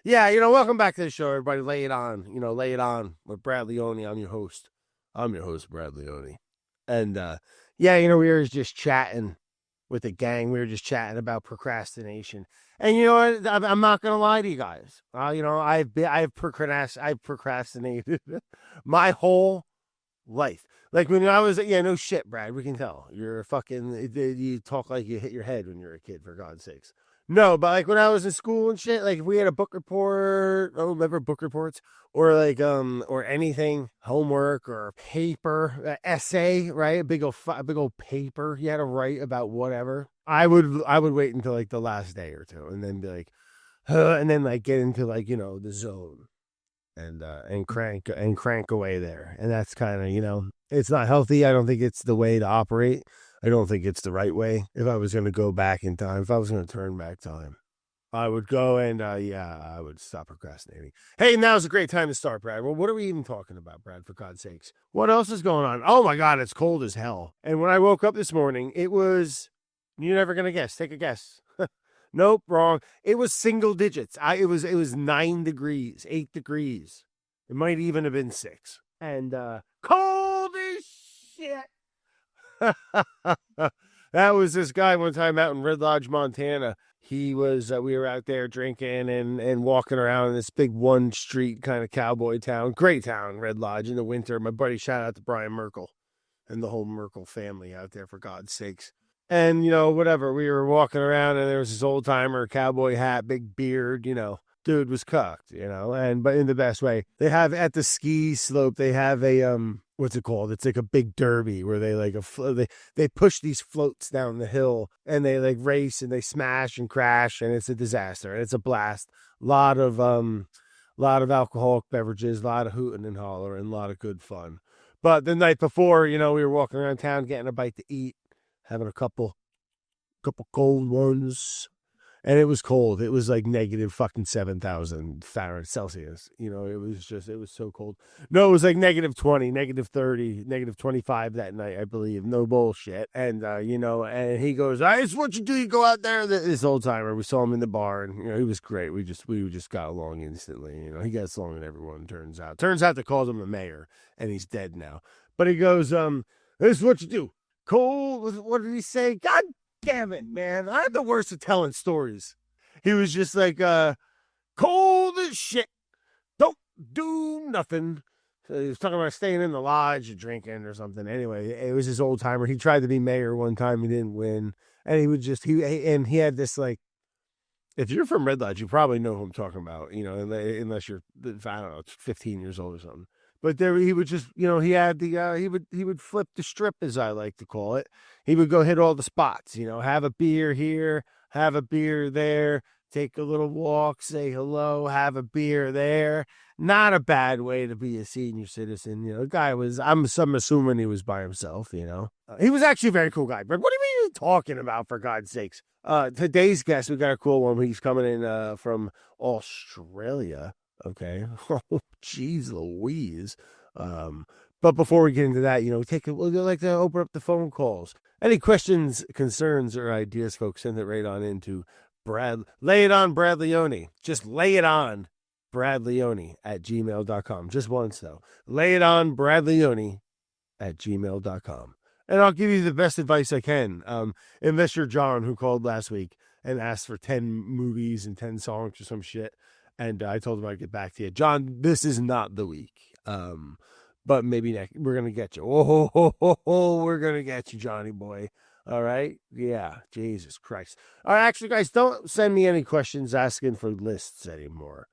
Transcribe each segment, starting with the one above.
Yeah, welcome back to the show, everybody. Lay it on. Lay it on with Brad Leone. I'm your host. Brad Leone. And yeah, we were just chatting with the gang. We were just chatting about procrastination. And you know what? I'm not gonna lie to you guys. I've procrastinated my whole life. Like when I was, yeah, no shit, Brad. We can tell you're a fucking. You talk like you hit your head when you're a kid. For God's sakes. No, but like when I was in school and shit, like if we had a book report, remember book reports, or like or anything, homework or paper, essay, right? A big old paper you had to write about whatever. I would wait until like the last day or two, and then be like, and then like get into like the zone and crank away there, and that's kind of it's not healthy. I don't think it's the way to operate. I don't think it's the right way. If I was going to go back in time, if I was going to turn back time, I would go and, I would stop procrastinating. Hey, now's a great time to start, Brad. Well, what are we even talking about, Brad, for God's sakes? What else is going on? Oh, my God, it's cold as hell. And when I woke up this morning, it was, you're never going to guess. Take a guess. Nope, wrong. It was single digits. It was 9 degrees, 8 degrees. It might even have been 6. And, cold as shit. That was this guy one time out in Red Lodge, Montana. He was, we were out there drinking and walking around in this big one street kind of cowboy town. Great town, Red Lodge in the winter. My buddy, shout out to Brian Merkel and the whole Merkel family out there, for God's sakes. And, whatever, we were walking around and there was this old timer, cowboy hat, big beard, dude was cucked, but in the best way. They have at the ski slope, they have a, what's it called? It's like a big derby where they like they push these floats down the hill and they like race and they smash and crash, and it's a disaster and it's a blast. Lot of alcoholic beverages, a lot of hooting and hollering, a lot of good fun. But the night before, we were walking around town getting a bite to eat, having a couple cold ones. And it was cold. It was like negative fucking 7,000 Fahrenheit Celsius. It was so cold. No, it was like negative 20, negative 30, negative 25 that night, I believe. No bullshit. And, and he goes, this is what you do. You go out there. This old timer, we saw him in the bar, and, he was great. We just got along instantly. He gets along with everyone, turns out. They called him a mayor, and he's dead now. But he goes, this is what you do. Cold. What did he say? God damn it, man. I'm the worst at telling stories. He was just like, cold as shit. Don't do nothing. So he was talking about staying in the lodge or drinking or something. Anyway, it was his old timer. He tried to be mayor one time. He didn't win. And he had this like, if you're from Red Lodge, you probably know who I'm talking about, unless you're, I don't know, 15 years old or something. But there, he would just, he had the, he would flip the strip, as I like to call it. He would go hit all the spots, have a beer here, have a beer there, take a little walk, say hello, have a beer there. Not a bad way to be a senior citizen. The guy was, I'm assuming he was by himself, He was actually a very cool guy. But what do you mean you're talking about, for God's sakes? Today's guest, we got a cool one. He's coming in from Australia. Okay. Oh, geez Louise. But before we get into that, we'd like to open up the phone calls. Any questions, concerns, or ideas, folks, send it right on into lay it on Brad Leone. Just lay it on Brad Leone at gmail.com. Just once, though. Lay it on Brad Leone at gmail.com. And I'll give you the best advice I can. Investor John, who called last week and asked for 10 movies and 10 songs or some shit. And I told him I'd get back to you. John, this is not the week. But maybe next, we're going to get you. We're going to get you, Johnny boy. All right? Yeah, Jesus Christ. All right, actually, guys, don't send me any questions asking for lists anymore.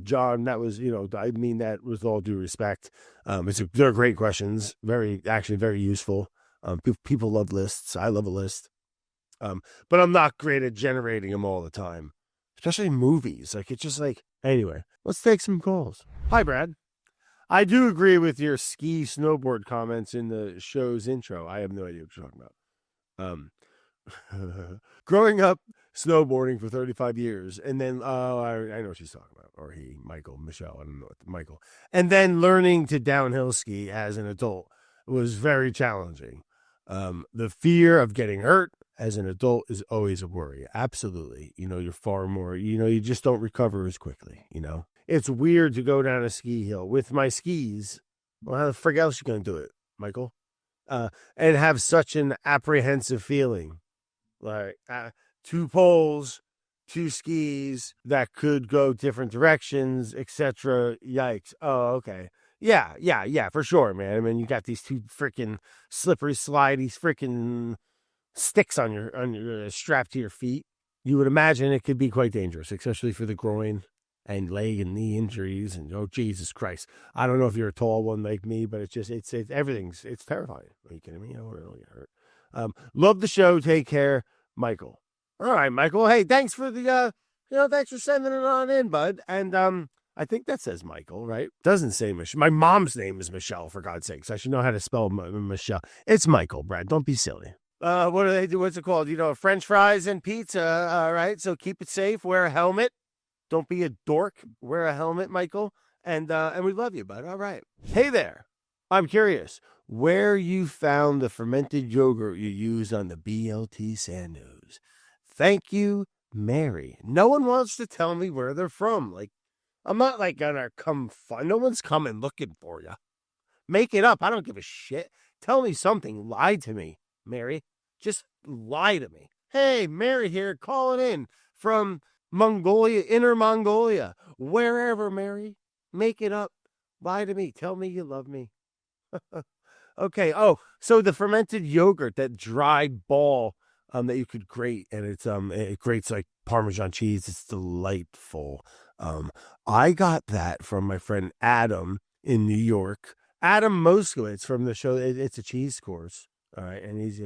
John, that was, I mean that with all due respect. They're great questions. Very useful. People love lists. I love a list. But I'm not great at generating them all the time. Especially movies. Like, it's just like, anyway, let's take some calls. Hi, Brad. I do agree with your ski snowboard comments in the show's intro. I have no idea what you're talking about. Growing up snowboarding for 35 years, and then, I know what she's talking about. Or Michelle, I don't know, Michael. And then learning to downhill ski as an adult was very challenging. The fear of getting hurt as an adult is always a worry. Absolutely. You're far more, you just don't recover as quickly, It's weird to go down a ski hill with my skis. Well, how the frick else you going to do it, Michael? And have such an apprehensive feeling. Like 2 poles, 2 skis that could go different directions, etc. Yikes. Oh, okay. Yeah, for sure, man. I mean, you got these 2 freaking slippery, slidey, freaking sticks on your strapped to your feet. You would imagine it could be quite dangerous, especially for the groin and leg and knee injuries. And oh, Jesus Christ. I don't know if you're a tall one like me, but it's everything's terrifying. Are you kidding me? I would really get hurt. Love the show. Take care, Michael. All right, Michael. Hey, thanks for the, thanks for sending it on in, bud. And, I think that says Michael, right? Doesn't say Michelle. My mom's name is Michelle, for God's sakes. I should know how to spell Michelle. It's Michael, Brad. Don't be silly. What do they do? What's it called? French fries and pizza. All right. So keep it safe. Wear a helmet. Don't be a dork. Wear a helmet, Michael. And we love you, bud. All right. Hey there. I'm curious where you found the fermented yogurt you used on the BLT Sandos. Thank you, Mary. No one wants to tell me where they're from. Like, I'm not gonna come fun. No one's coming looking for you. Make it up. I don't give a shit. Tell me something. Lie to me, Mary. Just lie to me. Hey, Mary here, calling in from Mongolia, Inner Mongolia. Wherever, Mary. Make it up. Lie to me. Tell me you love me. Okay. Oh, so the fermented yogurt, that dried ball that you could grate, and it grates like Parmesan cheese. It's delightful. I got that from my friend Adam in New York. Adam Moskowitz from the show It's a Cheese Course. All right, and he's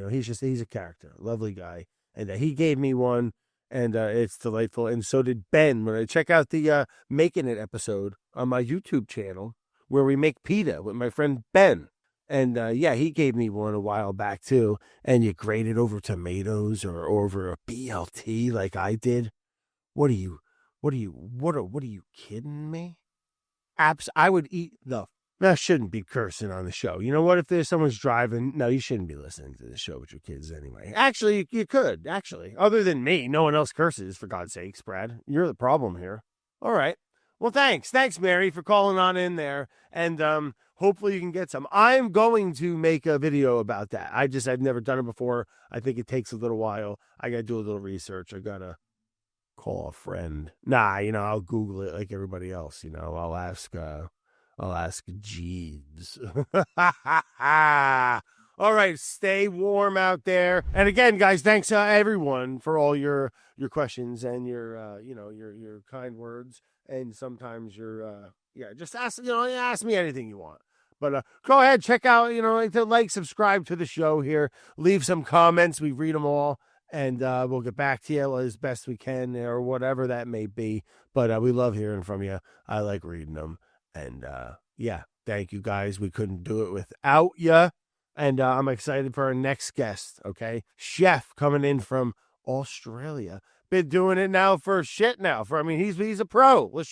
a character, lovely guy, and he gave me one, and it's delightful. And so did Ben. When I check out the Making It episode on my YouTube channel where we make pita with my friend Ben. And he gave me one a while back too. And you grate it over tomatoes or over a BLT like I did. What are you kidding me? I would eat the. I shouldn't be cursing on the show. You know what? If there's someone's driving, no, you shouldn't be listening to the show with your kids anyway. Actually, you could. Actually, other than me, no one else curses. For God's sakes, Brad, you're the problem here. All right. Well, thanks, Mary, for calling on in there, and hopefully you can get some. I'm going to make a video about that. I've never done it before. I think it takes a little while. I got to do a little research. I got to call a friend. Nah, I'll Google it like everybody else. I'll ask Jeeves. All right, stay warm out there. And again, guys, thanks everyone for all your questions and your your kind words. And sometimes just ask me anything you want. But go ahead, check out, subscribe to the show here. Leave some comments. We read them all. And we'll get back to you as best we can or whatever that may be. But we love hearing from you. I like reading them. And thank you guys. We couldn't do it without you. And I'm excited for our next guest. Okay. Chef coming in from Australia. Been doing it now he's a pro.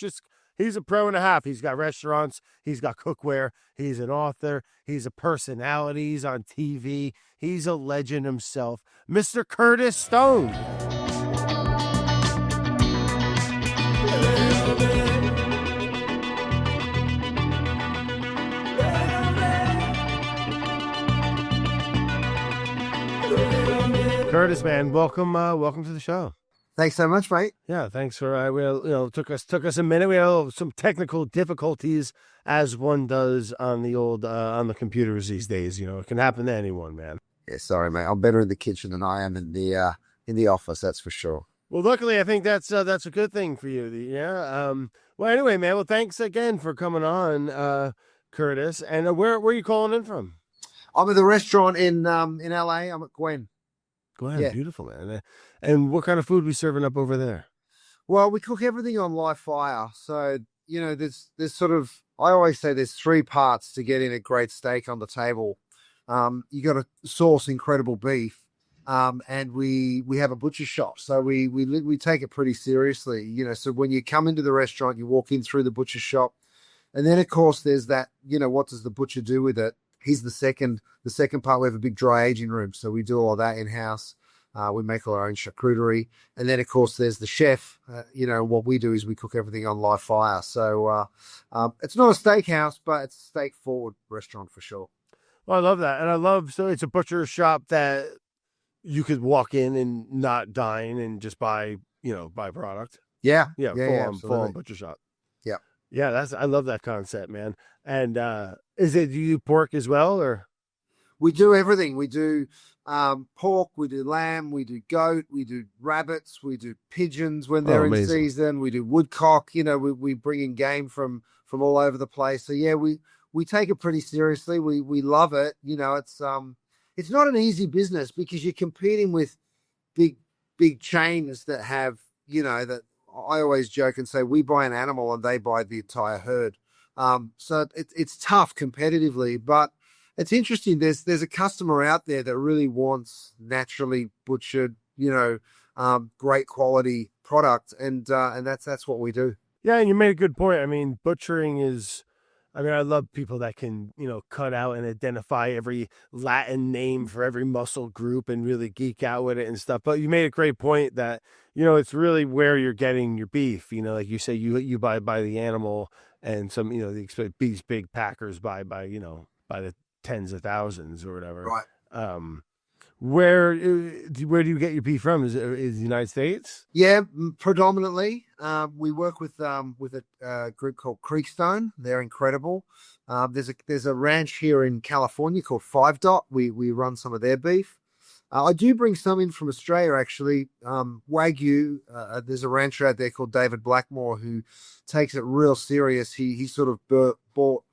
He's a pro and a half. He's got restaurants. He's got cookware. He's an author. He's a personality. He's on TV. He's a legend himself. Mr. Curtis Stone. Curtis, man, welcome to the show. Thanks so much, mate. Yeah, thanks for took us a minute. We had some technical difficulties, as one does on the old on the computers these days. It can happen to anyone, man. Yeah, sorry, mate. I'm better in the kitchen than I am in the office. That's for sure. Well, luckily, I think that's a good thing for you. Well, anyway, man. Well, thanks again for coming on, Curtis. And where are you calling in from? I'm at the restaurant in LA. I'm at Gwen. Gwen, yeah. Beautiful, man. And what kind of food we serving up over there? Well, we cook everything on live fire. So, there's sort of, I always say there's 3 parts to getting a great steak on the table. You got to source incredible beef. And we have a butcher shop. So we take it pretty seriously. So when you come into the restaurant, you walk in through the butcher shop. And then, of course, there's that, what does the butcher do with it? He's the second part. We have a big dry aging room. So we do all that in-house. We make our own charcuterie. And then, of course, there's the chef. What we do is we cook everything on live fire. So it's not a steakhouse, but it's a steak-forward restaurant for sure. Well, I love that. And so it's a butcher shop that you could walk in and not dine and just buy product. Yeah. Full on butcher shop. Yeah. Yeah, I love that concept, man. And do you do pork as well, or? We do everything. We do pork, we do lamb, we do goat, we do rabbits, we do pigeons when they're in season. We do woodcock. We bring in game from all over the place. So yeah, we take it pretty seriously. We love it. It's not an easy business because you're competing with big chains that have, that I always joke and say we buy an animal and they buy the entire herd. So it's tough competitively, but it's interesting. There's a customer out there that really wants naturally butchered, great quality product, and that's what we do. Yeah, and you made a good point. I mean, butchering is. I mean, I love people that can, cut out and identify every Latin name for every muscle group and really geek out with it and stuff. But you made a great point that, it's really where you're getting your beef. Like you say, you buy by the animal, and some, these big packers buy by the tens of thousands or whatever. Right. Where do you get your beef from? Is the United States? Yeah, predominantly. We work with a group called Creekstone. They're incredible. There's a ranch here in California called 5 Dot. We run some of their beef. I do bring some in from Australia, actually. Wagyu. There's a rancher out there called David Blackmore who takes it real serious. He sort of bought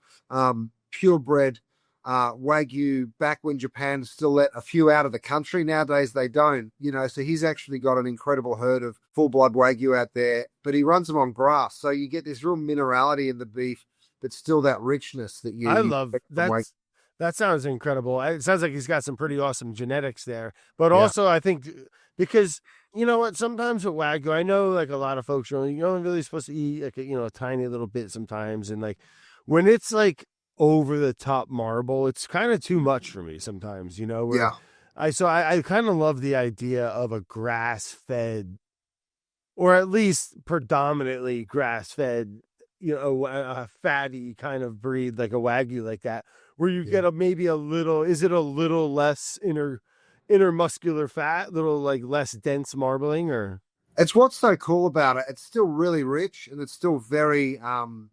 purebred Wagyu back when Japan still let a few out of the country. Nowadays they don't, so he's actually got an incredible herd of full-blood Wagyu out there, but he runs them on grass, so you get this real minerality in the beef, but still that richness that I love that. That sounds incredible. It sounds like he's got some pretty awesome genetics there, but also I think because you know what, sometimes with Wagyu, I know like a lot of folks are you're only really supposed to eat like a tiny little bit sometimes, and like when it's like over the top marble, it's kind of too much for me sometimes, where I kind of love the idea of a grass-fed, or at least predominantly grass-fed, a fatty kind of breed like a Wagyu like that, where you get maybe a little less intermuscular fat, little like less dense marbling, or? It's what's so cool about it. It's still really rich and it's still very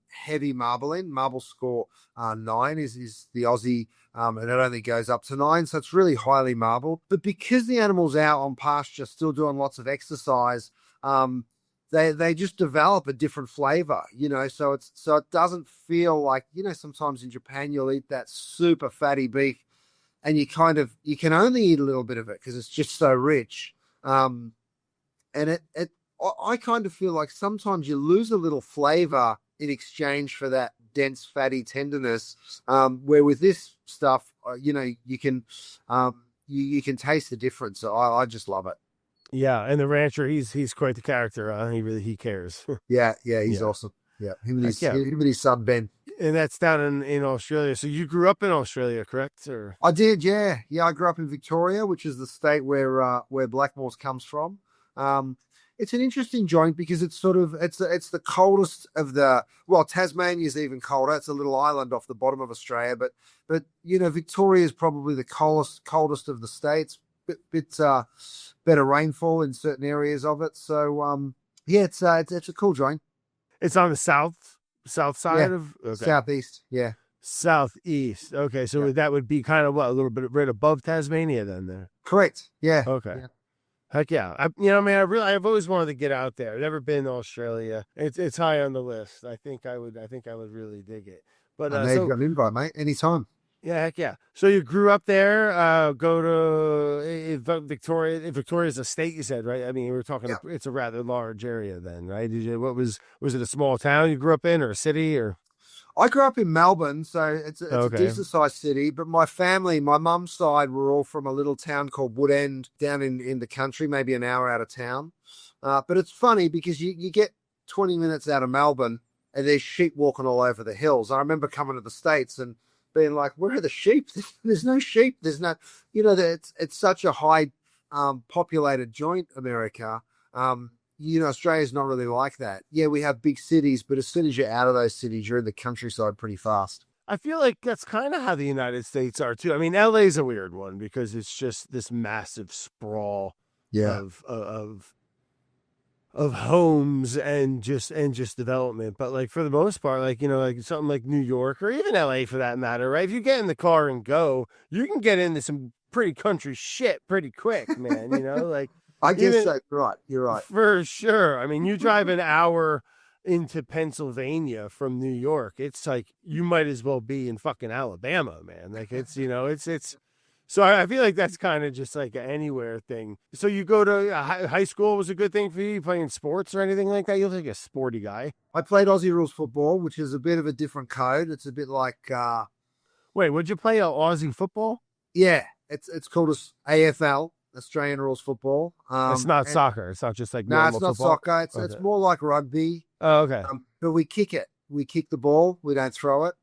heavy marbling. Marble score 9 is the Aussie, and it only goes up to 9, so it's really highly marbled. But because the animal's out on pasture, still doing lots of exercise, they just develop a different flavor, So it doesn't feel like, sometimes in Japan you'll eat that super fatty beef, and you can only eat a little bit of it because it's just so rich. And I kind of feel like sometimes you lose a little flavor in exchange for that dense, fatty tenderness. Where with this stuff, you can taste the difference. So I just love it. Yeah, and the rancher, he's quite the character. He cares. Yeah, he's awesome. Yeah, him and his son Ben. And that's down in Australia. So you grew up in Australia, correct? Or I did, yeah. I grew up in Victoria, which is the state where Blackmore's comes from. It's an interesting joint because it's it's the coldest of Tasmania's even colder. It's a little island off the bottom of Australia, but Victoria is probably the coldest of the states. Bit better rainfall in certain areas of it. So it's a cool joint. It's on the south side of southeast. Yeah, southeast. Okay, so that would be kind of a little bit right above Tasmania then. There. Correct. Yeah. Okay. Yeah. Heck yeah. I've always wanted to get out there. I've never been to Australia. It's high on the list. I think I would really dig it. But you've got an invite, mate. Anytime. Yeah, heck yeah. So you grew up there, go to Victoria. Victoria's a state, you said, right? I mean, we're talking, it's a rather large area then, right? Was it a small town you grew up in, or a city, or? I grew up in Melbourne, so it's a decent sized city, but my family, my mum's side, were all from a little town called Woodend down in the country, maybe an hour out of town. But it's funny because you get 20 minutes out of Melbourne and there's sheep walking all over the hills. I remember coming to the States and being like, where are the sheep? There's no sheep. There's no, it's such a high populated joint America. Australia's not really like that. Yeah, we have big cities, but as soon as you're out of those cities, you're in the countryside pretty fast. I feel like that's kind of how the United States are too. I mean, LA's a weird one because it's just this massive sprawl Yeah. of homes and just development. But like for the most part, like like something like New York or even LA for that matter, right? If you get in the car and go, you can get into some pretty country shit pretty quick, man. Like I guess even so. Right. You're right. for sure. I mean, you drive an hour into Pennsylvania from New York, it's like you might as well be in fucking Alabama, man. Like it's so I feel like that's kind of just like an anywhere thing. So you go to high school was a good thing for you? You playing sports or anything like that? You look like a sporty guy. I played Aussie Rules Football, which is a bit of a different code. It's a bit like Wait, would you play Aussie football? yeah, it's called AFL, Australian Rules Football. It's not soccer. It's not just like No, it's not football. soccer. It's more like rugby. Oh, okay. But we kick it. We kick the ball. We don't throw it.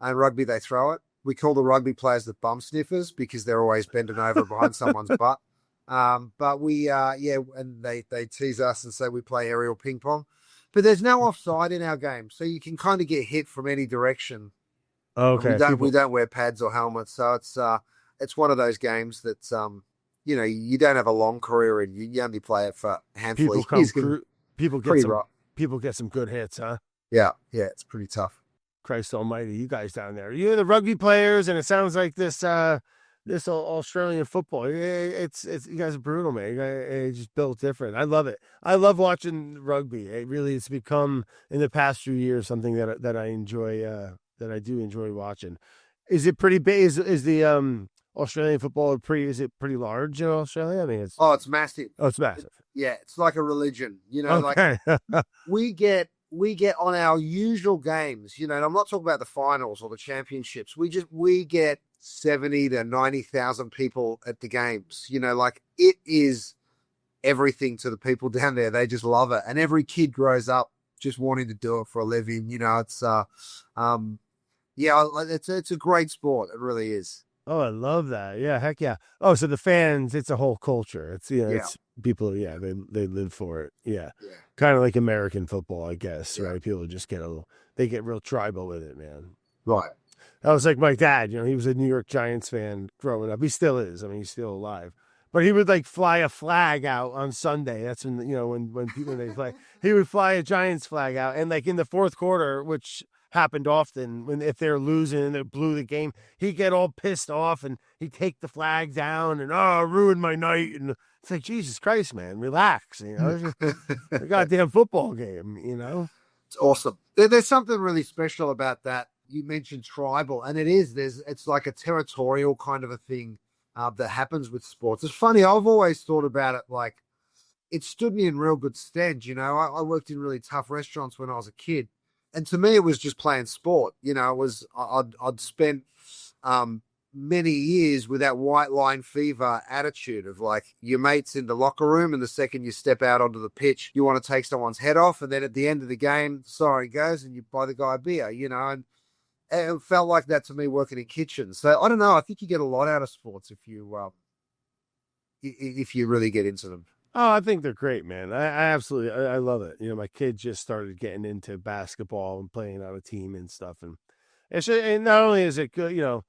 And rugby, they throw it. We call the rugby players the bum sniffers because they're always bending over behind someone's butt. But we, and they tease us and say we play aerial ping pong. But there's no offside in our game, so you can kind of get hit from any direction. Okay. We don't wear pads or helmets, so it's one of those games that you don't have a long career in. You only play it for a handful of years. People get some good hits, huh? Yeah, it's pretty tough. Christ almighty, you guys down there. You're the rugby players, and it sounds like this Australian football. It's you guys are brutal, man. You guys just built different. I love it. I love watching rugby. It's become in the past few years something that I enjoy. That I do enjoy watching. Is it pretty big? Is the Australian football is it pretty large in Australia? I mean, it's massive. Oh, it's massive. It's like a religion. Okay. Like we get on our usual games, and I'm not talking about the finals or the championships. We get 70 to 90,000 people at the games. Like it is everything to the people down there. They just love it. And every kid grows up just wanting to do it for a living. It's it's a great sport. It really is. Oh, I love that. Yeah, heck yeah. Oh, so the fans, it's a whole culture. It's it's people, they live for it. Yeah. Kind of like American football, I guess, right? People just they get real tribal with it, man. Right. That was like my dad, he was a New York Giants fan growing up. He still is. I mean, he's still alive. But he would like fly a flag out on Sunday. That's when, when they play, he would fly a Giants flag out. And like in the fourth quarter, which happened often if they're losing and they blew the game, he'd get all pissed off and he'd take the flag down and ruined my night. And it's like, Jesus Christ, man, relax. It's just a goddamn football game. It's awesome. There's something really special about that. You mentioned tribal, and it is. It's like a territorial kind of a thing that happens with sports. It's funny. I've always thought about it like it stood me in real good stead. I worked in really tough restaurants when I was a kid. And to me, it was just playing sport. I'd spent many years with that white line fever attitude of like your mates in the locker room, and the second you step out onto the pitch, you want to take someone's head off, and then at the end of the game, sorry goes, and you buy the guy a beer. And it felt like that to me working in kitchens. So I don't know. I think you get a lot out of sports if you really get into them. Oh, I think they're great, man. I absolutely, I love it. My kid just started getting into basketball and playing on a team and stuff. And and not only is it good,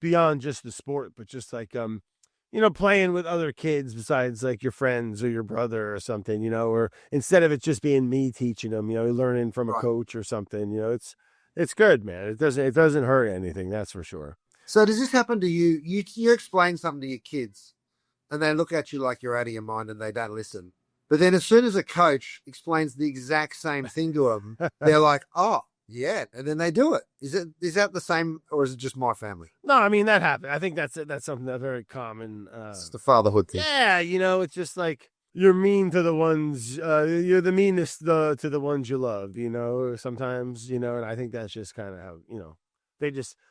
beyond just the sport, but just like, playing with other kids besides like your friends or your brother or something, or instead of it just being me teaching them, learning from a coach or something, it's good, man. It doesn't hurt anything. That's for sure. So does this happen to you? You explain something to your kids and they look at you like you're out of your mind and they don't listen. But then as soon as a coach explains the exact same thing to them, they're like, oh, yeah. And then they do it. Is that the same, or is it just my family? No, I mean, that happened. I think that's something that's very common. It's the fatherhood thing. Yeah, it's just like you're mean to the ones, you're the meanest to the ones you love, sometimes, and I think that's just kind of how,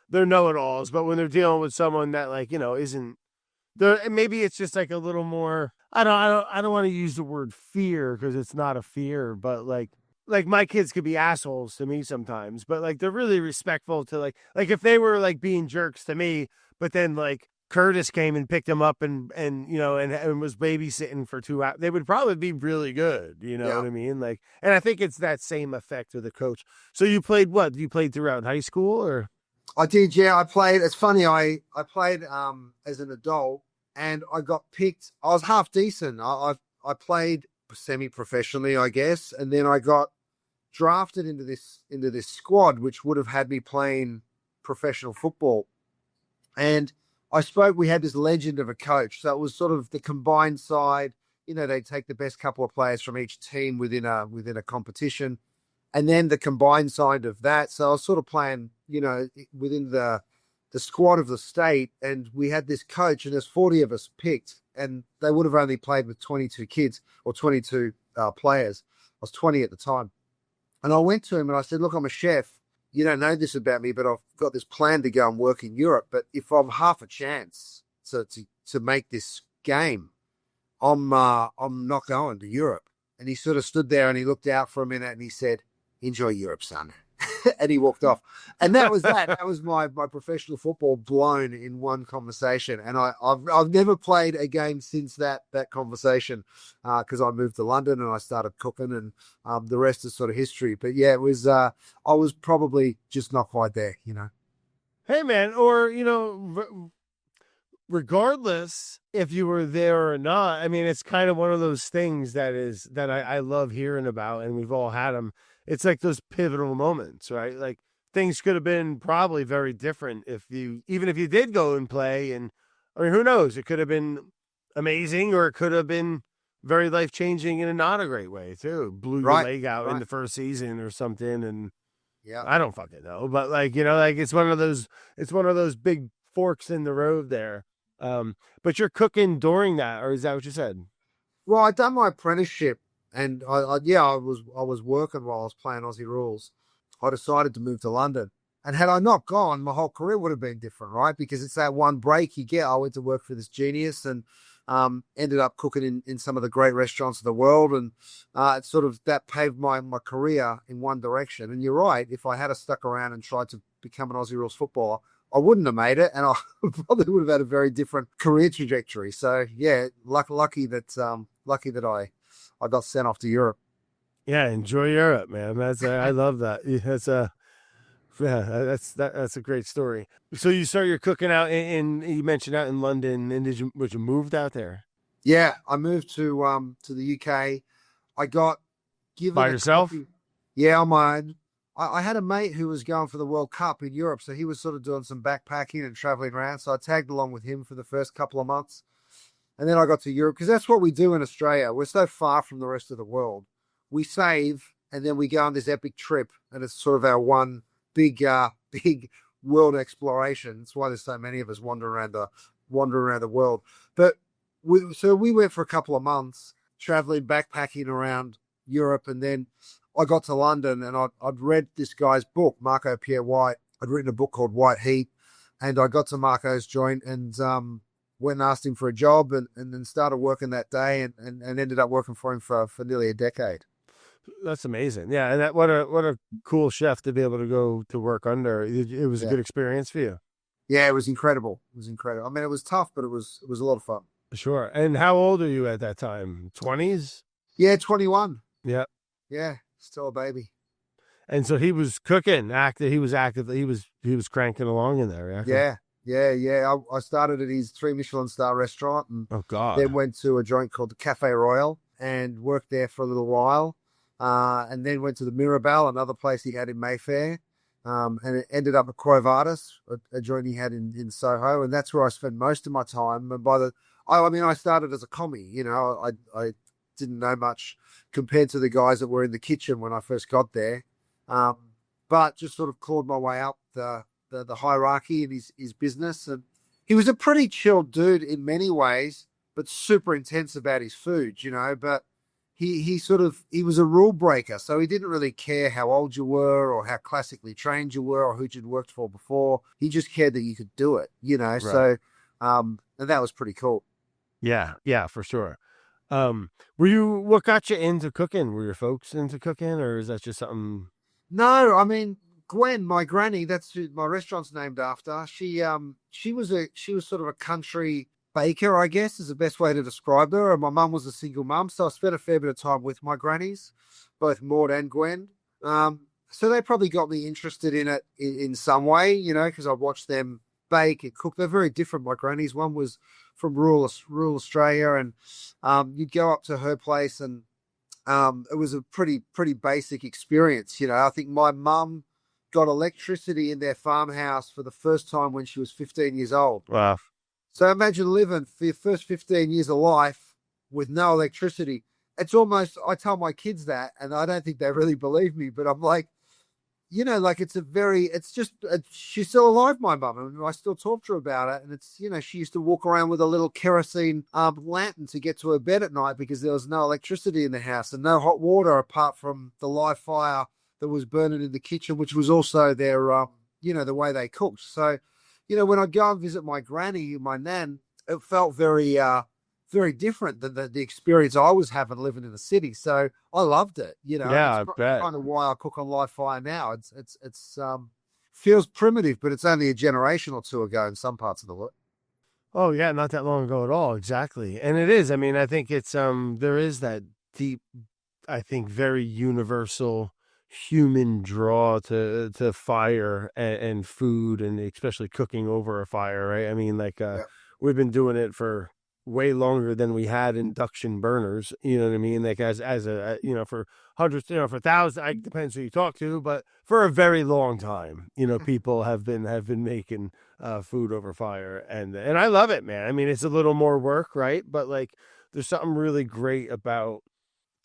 they're know-it-alls. But when they're dealing with someone that like, isn't, maybe it's just like a little more. I don't want to use the word fear because it's not a fear, but like my kids could be assholes to me sometimes, but like they're really respectful to like if they were like being jerks to me, but then like Curtis came and picked him up and and was babysitting for 2 hours, they would probably be really good. You know Yeah. what I mean? Like, and I think it's that same effect with a coach. So you played what? You played throughout high school or? I did, yeah. I played. It's funny. I played as an adult, and I got picked. I was half decent. I played semi-professionally, I guess, and then I got drafted into this squad, which would have had me playing professional football. And I spoke. We had this legend of a coach, so it was sort of the combined side. They'd take the best couple of players from each team within a competition, and then the combined side of that. So I was sort of playing, within the squad of the state, and we had this coach, and there's 40 of us picked, and they would have only played with 22 kids or 22 players. I was 20 at the time, and I went to him and I said, "Look, I'm a chef. You don't know this about me, but I've got this plan to go and work in Europe. But if I'm half a chance to make this game, I'm not going to Europe." And he sort of stood there and he looked out for a minute and he said, "Enjoy Europe, son." And he walked off. And that was that. That was my professional football blown in one conversation. And I've never played a game since that conversation because I moved to London and I started cooking, and the rest is sort of history. But yeah, it was I was probably just not quite there. Hey man, or regardless if you were there or not, I mean, it's kind of one of those things that I love hearing about, and we've all had them. It's like those pivotal moments, right? Like things could have been probably very different even if you did go and play. And I mean, who knows? It could have been amazing, or it could have been very life changing in a not a great way too. Blew your leg out in the first season or something, and yeah, I don't fucking know, but like it's one of those big forks in the road there. But you're cooking during that, or is that what you said? Well, I'd done my apprenticeship, and I was working while I was playing Aussie Rules. I decided to move to London, and had I not gone, my whole career would have been different, right? Because it's that one break you get. I went to work for this genius, and ended up cooking in some of the great restaurants of the world, and it sort of that paved my career in one direction. And you're right, if I had stuck around and tried to become an Aussie Rules footballer, I wouldn't have made it, and I probably would have had a very different career trajectory. So yeah, lucky that I got sent off to Europe. Yeah, enjoy Europe, man. I love that. That's a great story. So you start your cooking out you mentioned out in London, and was you moved out there Yeah, I moved to the UK. I got given by a yourself? copy. Yeah, on my own. I had a mate who was going for the World Cup in Europe, so he was sort of doing some backpacking and traveling around. So I tagged along with him for the first couple of months. And then I got to Europe because that's what we do in Australia. We're so far from the rest of the world. We save and then we go on this epic trip, and it's sort of our one big big world exploration. That's why there's so many of us wandering around the world. But we went for a couple of months traveling, backpacking around Europe, and then I got to London, and I'd read this guy's book, Marco Pierre White. I'd written a book called White Heat, and I got to Marco's joint and went and asked him for a job, and then started working that day, and ended up working for him for nearly a decade. That's amazing. Yeah, and what a cool chef to be able to go to work under. It was a good experience for you. Yeah, it was incredible. It was incredible. I mean, it was tough, but it was a lot of fun. Sure. And how old are you at that time? 20s? Yeah, 21. Yeah. Yeah, still a baby. And so he was cooking, he was cranking along in there. Yeah. I started at his 3 Michelin-starred restaurant, and oh god, then went to a joint called the Cafe Royal and worked there for a little while. And then went to the Mirabelle, another place he had in Mayfair. And it ended up at Quo Vadis, a joint he had in Soho, and that's where I spent most of my time. And I started as a commie. I didn't know much compared to the guys that were in the kitchen when I first got there, but just sort of clawed my way up the hierarchy in his business. And he was a pretty chilled dude in many ways, but super intense about his food. But he was a rule breaker, so he didn't really care how old you were or how classically trained you were or who you'd worked for before. He just cared that you could do it, Right. So, and that was pretty cool. Yeah, for sure. What got you into cooking? Were your folks into cooking, or is that just something? No, I mean, Gwen, my granny, that's who my restaurant's named after. She was sort of a country baker, I guess, is the best way to describe her. And my mum was a single mum, so I spent a fair bit of time with my grannies, both Maud and Gwen. So they probably got me interested in it in some way, because I watched them bake and cook. They're very different, my grannies. One was from rural Australia, and you'd go up to her place, and it was a pretty basic experience. I think my mum got electricity in their farmhouse for the first time when she was 15 years old. Wow. So imagine living for your first 15 years of life with no electricity. It's almost, I tell my kids that, and I don't think they really believe me, but I'm like, she's still alive, my mum, and I still talk to her about it. And it's, she used to walk around with a little kerosene lantern to get to her bed at night because there was no electricity in the house and no hot water apart from the live fire that was burning in the kitchen, which was also their, the way they cooked. So, when I go and visit my granny, my nan, it felt very, very different than the experience I was having living in the city. So I loved it. Yeah, I bet. Kind of why I cook on live fire now. It's feels primitive, but it's only a generation or two ago in some parts of the world. Oh yeah, not that long ago at all. Exactly. And it is. I mean, I think it's there is that deep, I think very universal human draw to fire and food, and especially cooking over a fire, right? I mean, like we've been doing it for way longer than we had induction burners, you know what I mean? Like as a, for hundreds, for thousands, it depends who you talk to, but for a very long time, people have been making food over fire, and I love it, man. I mean, it's a little more work, right? But like, there's something really great about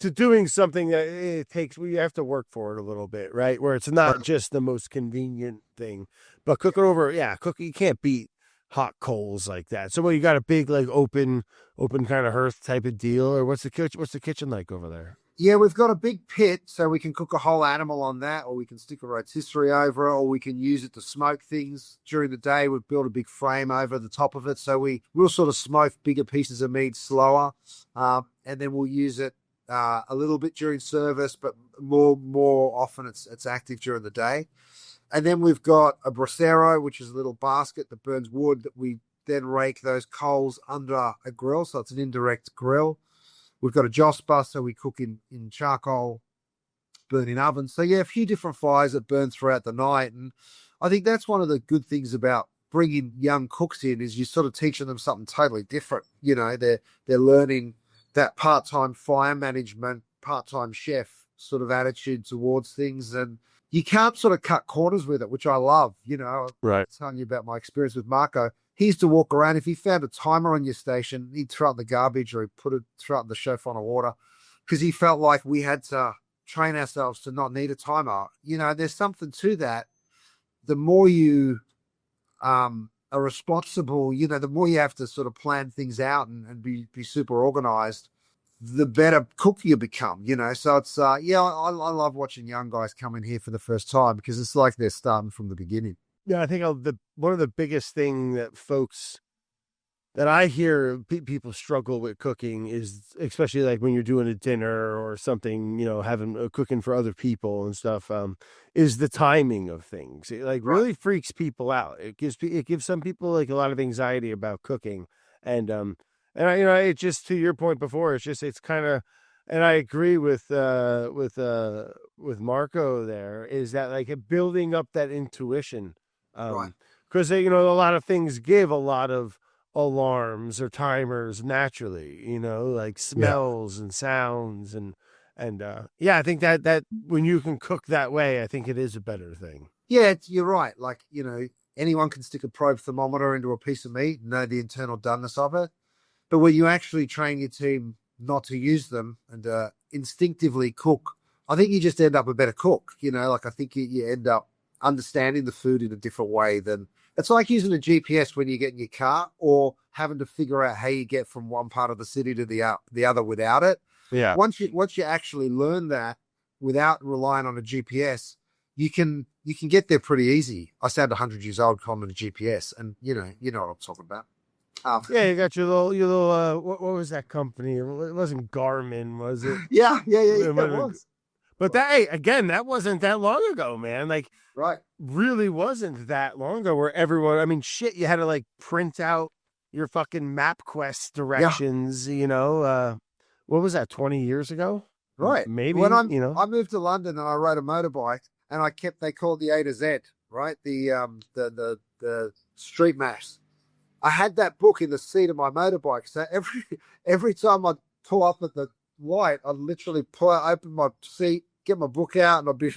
to doing something that we have to work for it a little bit, right? Where it's not just the most convenient thing, but cooking over, you can't beat hot coals like that. So, you got a big, like open kind of hearth type of deal, or what's the kitchen like over there? Yeah, we've got a big pit, so we can cook a whole animal on that, or we can stick a rotisserie over it, or we can use it to smoke things during the day. We've built a big frame over the top of it, so we'll sort of smoke bigger pieces of meat slower, and then we'll use it a little bit during service, but more often it's active during the day. And then we've got a bracero, which is a little basket that burns wood that we then rake those coals under a grill. So it's an indirect grill. We've got a josper, so we cook in charcoal, burn in ovens. So, a few different fires that burn throughout the night. And I think that's one of the good things about bringing young cooks in is you sort of teaching them something totally different. They're learning that part-time fire management, part-time chef sort of attitude towards things. And you can't sort of cut corners with it, which I love. Right. I'm telling you about my experience with Marco. He used to walk around. If he found a timer on your station, he'd throw it in the garbage or he'd throw it in the chauffe of water because he felt like we had to train ourselves to not need a timer. There's something to that. The more you are responsible, the more you have to sort of plan things out and be super organized, the better cook you become, So it's, I love watching young guys come in here for the first time because it's like they're starting from the beginning. Yeah, I think one of the biggest thing that folks that I hear people struggle with cooking is, especially like when you're doing a dinner or something, having cooking for other people and stuff, is the timing of things. It really freaks people out. It gives some people like a lot of anxiety about cooking, and it just, to your point before, it's kind of, and I agree with Marco there, is that like building up that intuition, because a lot of things give a lot of alarms or timers naturally, like smells and sounds and I think that when you can cook that way, I think it is a better thing. Yeah, you're right. Like, anyone can stick a probe thermometer into a piece of meat and know the internal doneness of it. But when you actually train your team not to use them and instinctively cook, I think you just end up a better cook. I think you end up understanding the food in a different way than, it's like using a GPS when you get in your car or having to figure out how you get from one part of the city to the other without it. Yeah. Once you actually learn that without relying on a GPS, you can get there pretty easy. I sound 100 years old calling it a GPS, and you know what I'm talking about. You got your little what was that company? It wasn't Garmin, was it? Yeah, it was. But that, hey, again, that wasn't that long ago, man. Like, Right. really wasn't that long ago where everyone, I mean, shit, you had to like print out your fucking MapQuest Yeah. directions, what was that, 20 years ago? Right. When Maybe, I moved to London and I rode a motorbike and they called the A to Z, right? The street maps. I had that book in the seat of my motorbike. So every time I'd pull up at the light, I'd literally open my seat, get my book out, and I'd be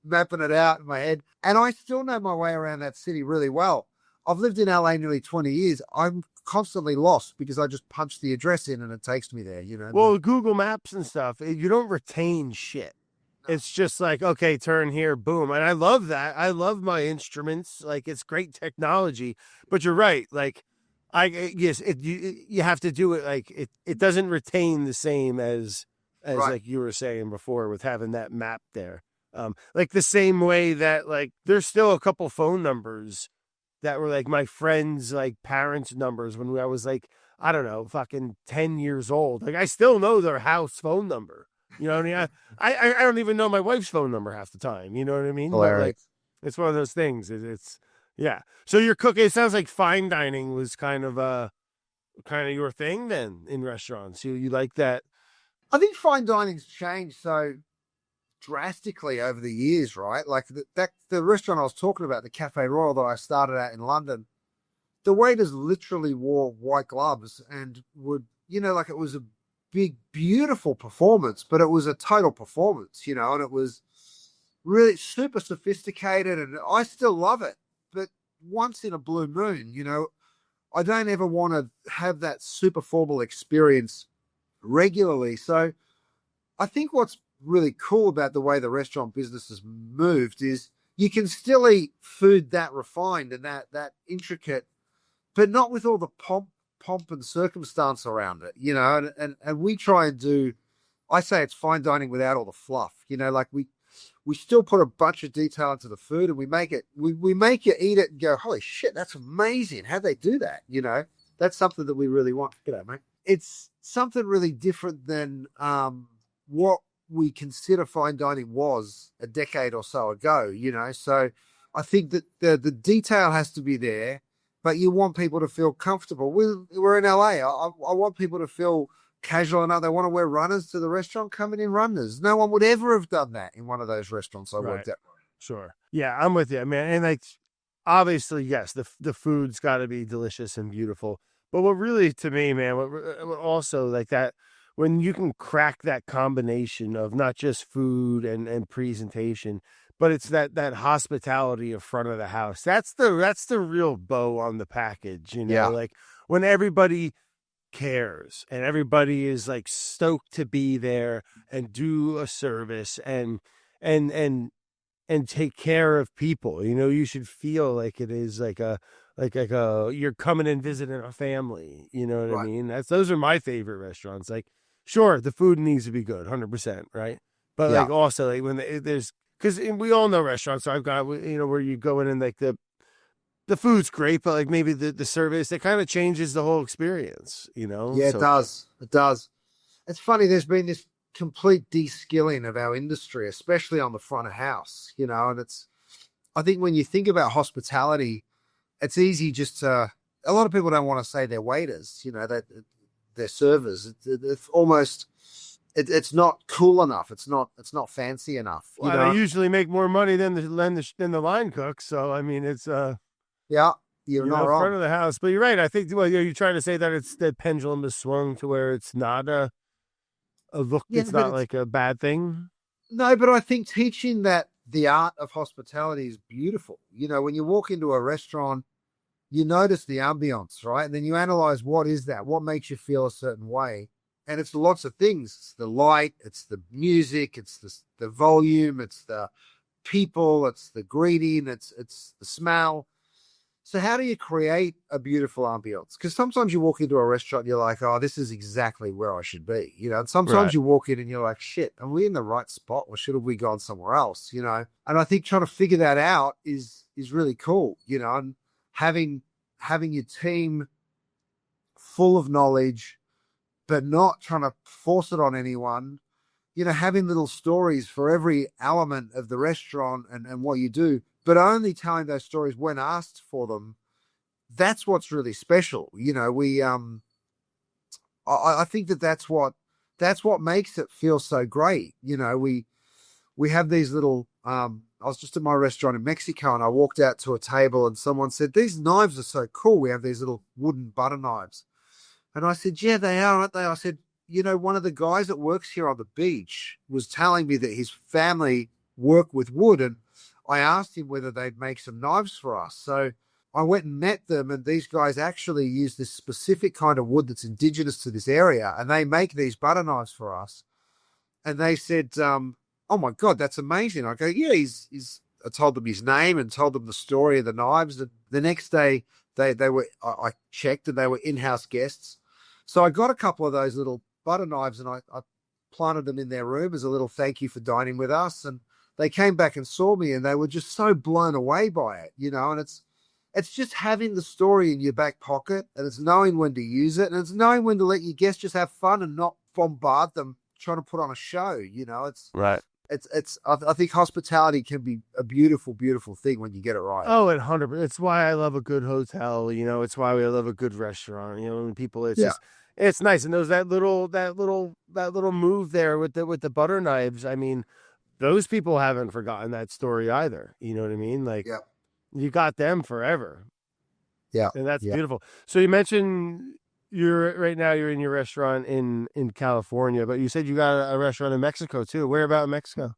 mapping it out in my head. And I still know my way around that city really well. I've lived in LA nearly 20 years. I'm constantly lost because I just punch the address in and it takes me there, well, Google Maps and stuff, you don't retain shit. It's just like, okay, turn here, boom. And I love that. I love my instruments. Like, it's great technology. But you're right. Like, yes, you have to do it. Like, it doesn't retain the same as Right. like you were saying before with having that map there. Like the same way that like there's still a couple phone numbers that were like my friends' like parents' numbers when I was like, I don't know, fucking 10 years old. Like, I still know their house phone number. You know what I mean? I don't even know my wife's phone number half the time. You know what I mean? Hilarious. But like, it's one of those things. It's yeah. So you're cooking. It sounds like fine dining was kind of your thing then in restaurants. You like that? I think fine dining's changed so drastically over the years, right? Like the restaurant I was talking about, the Cafe Royal that I started at in London, the waiters literally wore white gloves and would, like it was a big, beautiful performance, but it was a total performance, and it was really super sophisticated and I still love it. But once in a blue moon, I don't ever want to have that super formal experience regularly. So I think what's really cool about the way the restaurant business has moved is you can still eat food that refined and that intricate, but not with all the pomp and circumstance around it, and we try and do, I say it's fine dining without all the fluff, like we still put a bunch of detail into the food and we make you eat it and go, holy shit, that's amazing. How'd they do that? That's something that we really want. G'day, mate. It's something really different than what we consider fine dining was a decade or so ago, So I think that the detail has to be there, but you want people to feel comfortable. We're in LA. I want people to feel casual enough. They want to wear runners to the restaurant, come in runners. No one would ever have done that in one of those restaurants I worked at. Sure. Yeah, I'm with you, man. And like, obviously, yes, the food's got to be delicious and beautiful. But what really, to me, man, what also like that, when you can crack that combination of not just food and presentation, but it's that hospitality in front of the house. That's the real bow on the package, Yeah. Like when everybody cares and everybody is like stoked to be there and do a service and take care of people. You should feel like it is like a you're coming and visiting a family. You know what I mean? Those are my favorite restaurants. Like, sure, the food needs to be good, 100%, right? But like also like when there's, because we all know restaurants. So I've got where you go in and like the food's great, but like maybe the service, it kind of changes the whole experience. Yeah, it does. It does. It's funny. There's been this complete de-skilling of our industry, especially on the front of house. And I think when you think about hospitality, it's easy just to. A lot of people don't want to say they're waiters. That they're servers. It's almost. It's not cool enough. It's not fancy enough. Well, they usually make more money than the line cooks. So I mean, it's yeah, you're not wrong. Front of the house, but you're right. I think you're trying to say that it's the pendulum is swung to where it's not a look. Yeah, it's not like a bad thing. No, but I think teaching that the art of hospitality is beautiful. When you walk into a restaurant, you notice the ambience, right? And then you analyze what is that? What makes you feel a certain way? And it's lots of things. It's the light, it's the music, it's the volume, it's the people, it's the greeting, it's the smell. So how do you create a beautiful ambience? Because sometimes you walk into a restaurant and you're like, oh, this is exactly where I should be. And sometimes you walk in and you're like, shit, are we in the right spot or should have we gone somewhere else? And I think trying to figure that out is really cool, and having your team full of knowledge, but not trying to force it on anyone, having little stories for every element of the restaurant and what you do, but only telling those stories when asked for them. That's what's really special. I think that's what makes it feel so great. We have these little, I was just at my restaurant in Mexico and I walked out to a table and someone said, "These knives are so cool. We have these little wooden butter knives." And I said, "Yeah, they are, aren't they?" I said, "One of the guys that works here on the beach was telling me that his family work with wood." And I asked him whether they'd make some knives for us. So I went and met them, and these guys actually use this specific kind of wood that's indigenous to this area, and they make these butter knives for us. And they said, "Oh my God, that's amazing." I go, "Yeah, he's." I told them his name and told them the story of the knives. And the next day, they were. I checked, and they were in-house guests. So I got a couple of those little butter knives, and I planted them in their room as a little thank you for dining with us. And they came back and saw me, and they were just so blown away by it, And it's just having the story in your back pocket, and it's knowing when to use it, and it's knowing when to let your guests just have fun and not bombard them trying to put on a show. It's Right. I think hospitality can be a beautiful, beautiful thing when you get it right. Oh, 100%. It's why I love a good hotel. It's why we love a good restaurant. When people, it's nice. And there's that little move there with the butter knives. I mean, those people haven't forgotten that story either. You know what I mean? Like, you got them forever. Yeah. And that's beautiful. So you mentioned right now you're in your restaurant in California, but you said you got a restaurant in Mexico too. Where about in Mexico?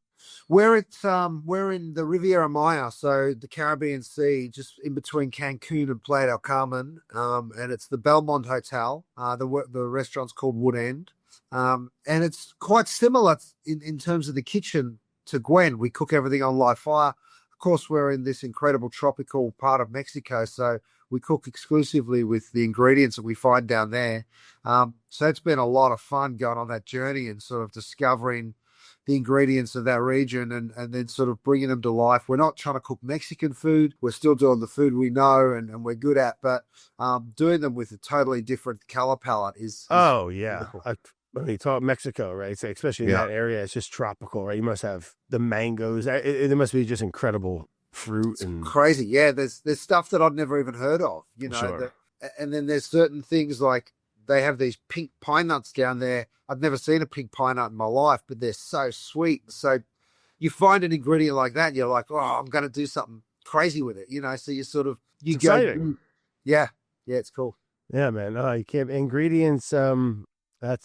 We're in the Riviera Maya, so the Caribbean Sea, just in between Cancun and Playa del Carmen. And it's the Belmont Hotel. The restaurant's called Wood End. And it's quite similar in terms of the kitchen to Gwen. We cook everything on live fire. Of course, we're in this incredible tropical part of Mexico, so we cook exclusively with the ingredients that we find down there. So it's been a lot of fun going on that journey and sort of discovering the ingredients of that region and then sort of bringing them to life. We're not trying to cook Mexican food. We're still doing the food we know and we're good at, but doing them with a totally different color palette is oh, yeah. When you talk Mexico, right? So especially in that area, it's just tropical, right? You must have the mangoes. There must be just incredible fruit and crazy. Yeah, there's stuff that I'd never even heard of, Sure. And then there's certain things like they have these pink pine nuts down there. I've never seen a pink pine nut in my life, but they're so sweet. So you find an ingredient like that, and you're like, "Oh, I'm going to do something crazy with it," So you sort of it's exciting. Yeah, it's cool. Yeah, man. You can't ingredients.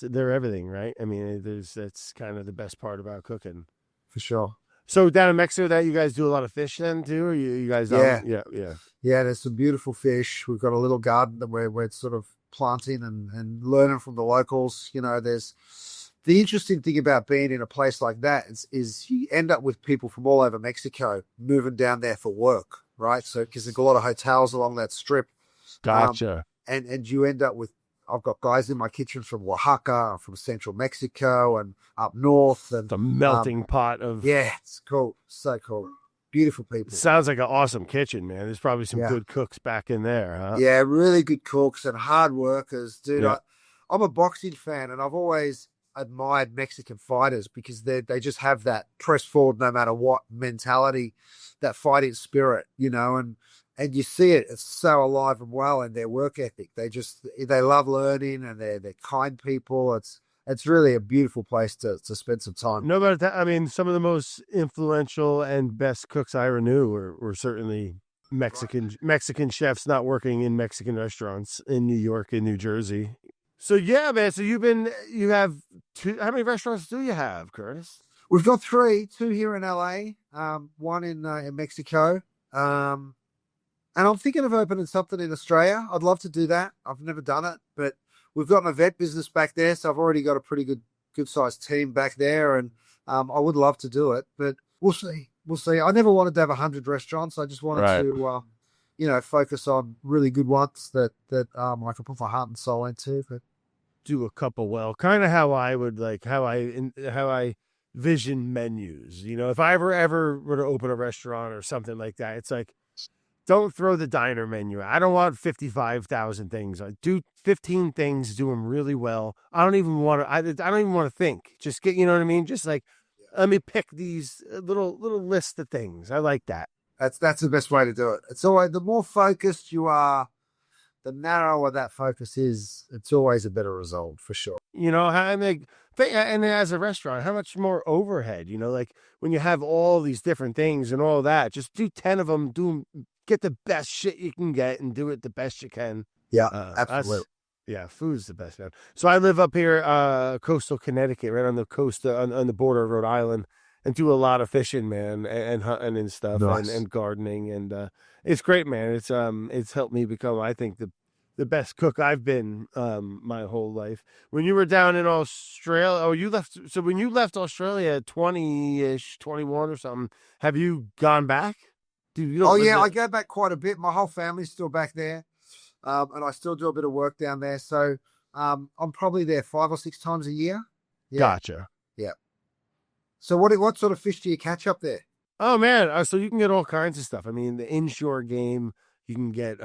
They're everything, right? I mean, that's kind of the best part about cooking, for sure. So down in Mexico, that you guys do a lot of fish then too, or you guys? Yeah. Yeah. There's some beautiful fish. We've got a little garden that we're sort of planting and learning from the locals. There's the interesting thing about being in a place like that is you end up with people from all over Mexico moving down there for work, right? So because there's a lot of hotels along that strip. Gotcha. And you end up with, I've got guys in my kitchen from Oaxaca, from central Mexico and up north. And the melting pot of... Yeah, it's cool. So cool. Beautiful people. Sounds like an awesome kitchen, man. There's probably some good cooks back in there, huh? Yeah, really good cooks and hard workers. Dude, Yeah. I'm a boxing fan and I've always admired Mexican fighters because they just have that press forward no matter what mentality, that fighting spirit, and you see it. It's so alive and well in their work ethic. They love learning and they're kind people. It's really a beautiful place to spend some time. No, but that, I mean, some of the most influential and best cooks I ever knew were certainly Mexican chefs not working in Mexican restaurants in New York and New Jersey. So yeah, man. So you have two. How many restaurants do you have, Curtis? We've got two here in LA, one in Mexico. And I'm thinking of opening something in Australia. I'd love to do that. I've never done it, but we've got an event business back there, so I've already got a pretty good sized team back there, and I would love to do it, but we'll see. I never wanted to have 100 restaurants. I just wanted to, focus on really good ones that I can put my heart and soul into. But do a couple well, kind of how I would like how I vision menus. If I ever were to open a restaurant or something like that, it's like don't throw the diner menu. I don't want 55,000 things. I do 15 things, do them really well. I don't even want to, I don't even want to think. Just get, you know what I mean? Just like, let me pick these little list of things. I like that. That's the best way to do it. It's always, the more focused you are, the narrower that focus is, it's always a better result for sure. You know, how I make, and as a restaurant, how much more overhead, you know, like when you have all these different things and all that, just do 10 of them, get the best shit you can get and do it the best you can. Yeah, absolutely. Yeah, food's the best, man. So I live up here, coastal Connecticut, right on the coast, on the border of Rhode Island, and do a lot of fishing, man, and hunting and stuff, Nice. and gardening, and it's great, man. It's helped me become, I think, the best cook I've been my whole life. When you were down in Australia, so when you left Australia at 20-ish, 21 or something, have you gone back? Dude, you don't live there. I go back quite a bit. My whole family's still back there. And I still do a bit of work down there. So I'm probably there 5 or 6 times a year. Yeah. Gotcha. Yeah. So what sort of fish do you catch up there? Oh, man. So you can get all kinds of stuff. I mean, the inshore game, you can get,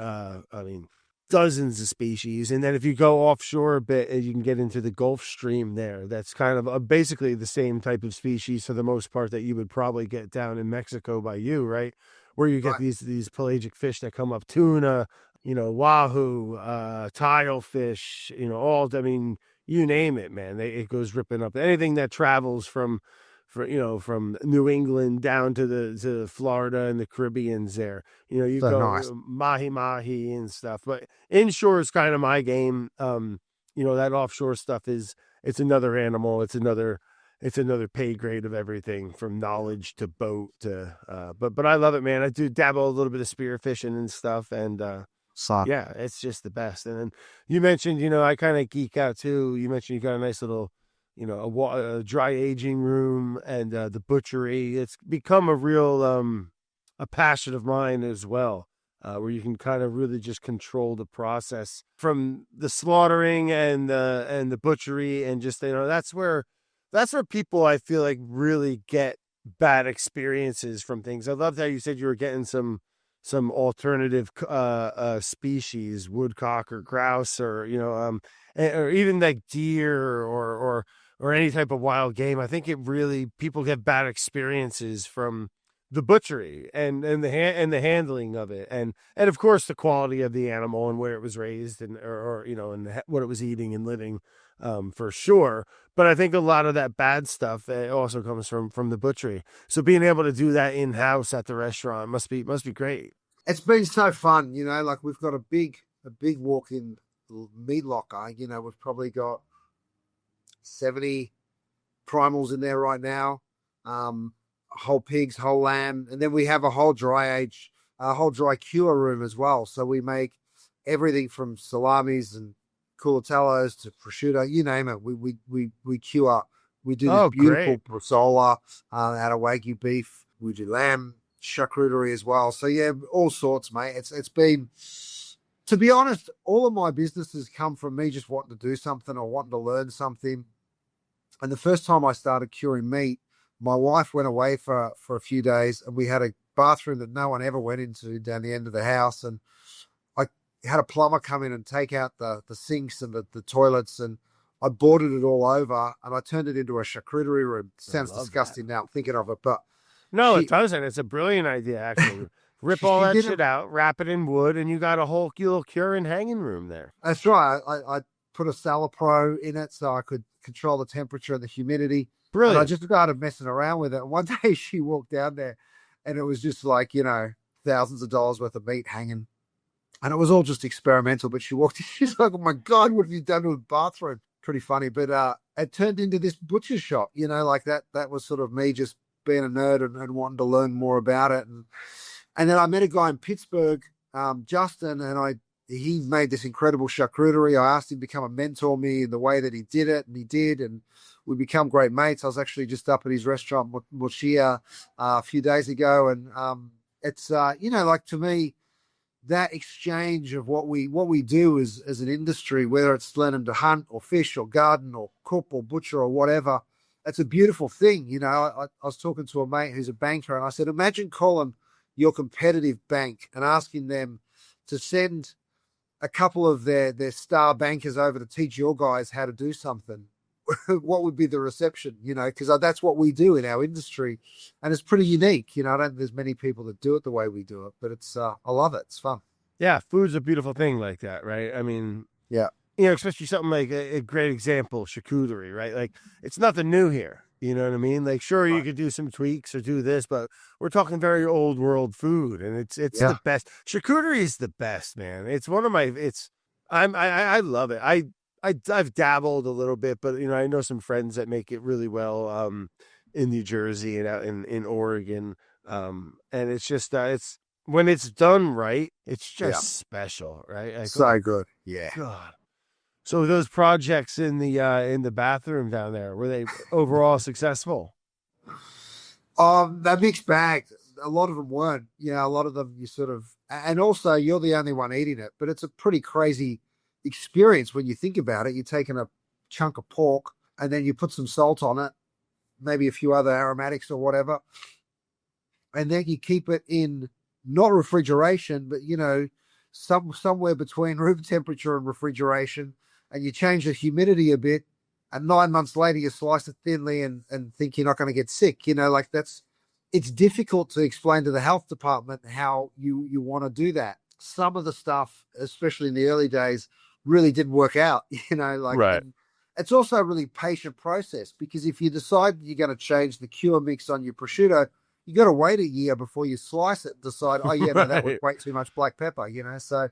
dozens of species. And then if you go offshore a bit, you can get into the Gulf Stream there. That's kind of basically the same type of species for the most part that you would probably get down in Mexico by you, right? Where you get these pelagic fish that come up, tuna, you know, wahoo, tilefish, you know, you name it, man. It goes ripping up. Anything that travels from New England down to Florida and the Caribbean's there. You know, you So go nice. mahi and stuff. But inshore is kind of my game. That offshore stuff it's another animal. It's another pay grade of everything from knowledge to boat to but I love it, man. I do dabble a little bit of spearfishing and stuff, and yeah, it's just the best. And then you mentioned, I kind of geek out too. You mentioned you got a nice little, a dry aging room and the butchery. It's become a real a passion of mine as well, where you can kind of really just control the process from the slaughtering and the butchery, and just that's where people, I feel like, really get bad experiences from things. I loved how you said you were getting some alternative species, woodcock or grouse, or or even like deer or any type of wild game. I think people get bad experiences from the butchery and the handling of it, and of course the quality of the animal and where it was raised and what it was eating and living, for sure. But I think a lot of that bad stuff also comes from the butchery. So being able to do that in house at the restaurant must be great. It's been so fun, like we've got a big walk-in meat locker. We've probably got 70 primals in there right now. Whole pigs, whole lamb, and then we have a whole dry cure room as well. So we make everything from salamis and culatellos to prosciutto, you name it. We cure. We do this beautiful bresaola out of Wagyu beef. We do lamb charcuterie as well. So yeah, all sorts, mate. It's been, to be honest, all of my businesses come from me just wanting to do something or wanting to learn something. And the first time I started curing meat, my wife went away for a few days, and we had a bathroom that no one ever went into down the end of the house. And I had a plumber come in and take out the sinks and the toilets, and I boarded it all over, and I turned it into a charcuterie room. Sounds disgusting now, I'm thinking of it, but no, it doesn't. It's a brilliant idea, actually. Rip all that shit out, wrap it in wood, and you got a whole little curing hanging room there. That's right. I put a SalaPro in it so I could control the temperature and the humidity. Brilliant. And I just started messing around with it. And one day she walked down there, and it was just like, thousands of dollars worth of meat hanging. And it was all just experimental. But she walked in, she's like, oh my God, what have you done to the bathroom? Pretty funny. But it turned into this butcher shop, like that was sort of me just being a nerd and wanting to learn more about it. And then I met a guy in Pittsburgh, Justin, and he made this incredible charcuterie. I asked him to come and mentor me in the way that he did it, and he did, and we become great mates. I was actually just up at his restaurant, Mochia, a few days ago, and it's like, to me, that exchange of what we do as an industry, whether it's learning to hunt or fish or garden or cook or butcher or whatever, it's a beautiful thing. I was talking to a mate who's a banker, and I said, imagine calling your competitive bank and asking them to send a couple of their star bankers over to teach your guys how to do something, what would be the reception? Because that's what we do in our industry, and it's pretty unique. I don't think there's many people that do it the way we do it, but it's I love it. It's fun. Yeah, food's a beautiful thing like that, right? I mean, yeah, especially something like a great example, charcuterie, right? Like, it's nothing new here. You know what I mean? Like, sure, you could do some tweaks or do this, but we're talking very old world food, and it's the best. Charcuterie is the best, man. It's one of my. I love it. I've dabbled a little bit, but I know some friends that make it really well. In New Jersey and out in Oregon, and it's just it's when it's done right, it's just special, right? Like, so good. Yeah. God. So those projects in the bathroom down there, were they overall successful? That mixed bag. A lot of them weren't. A lot of them you sort of, and also you're the only one eating it, but it's a pretty crazy experience when you think about it. You're taking a chunk of pork and then you put some salt on it, maybe a few other aromatics or whatever, and then you keep it in not refrigeration, but somewhere between room temperature and refrigeration. And you change the humidity a bit, and 9 months later you slice it thinly and think you're not going to get sick. It's difficult to explain to the health department how you want to do that. Some of the stuff, especially in the early days, really didn't work out. Right. It's also a really patient process, because if you decide you're going to change the cure mix on your prosciutto, you got to wait a year before you slice it and decide, oh yeah, no, that was way too much black pepper. So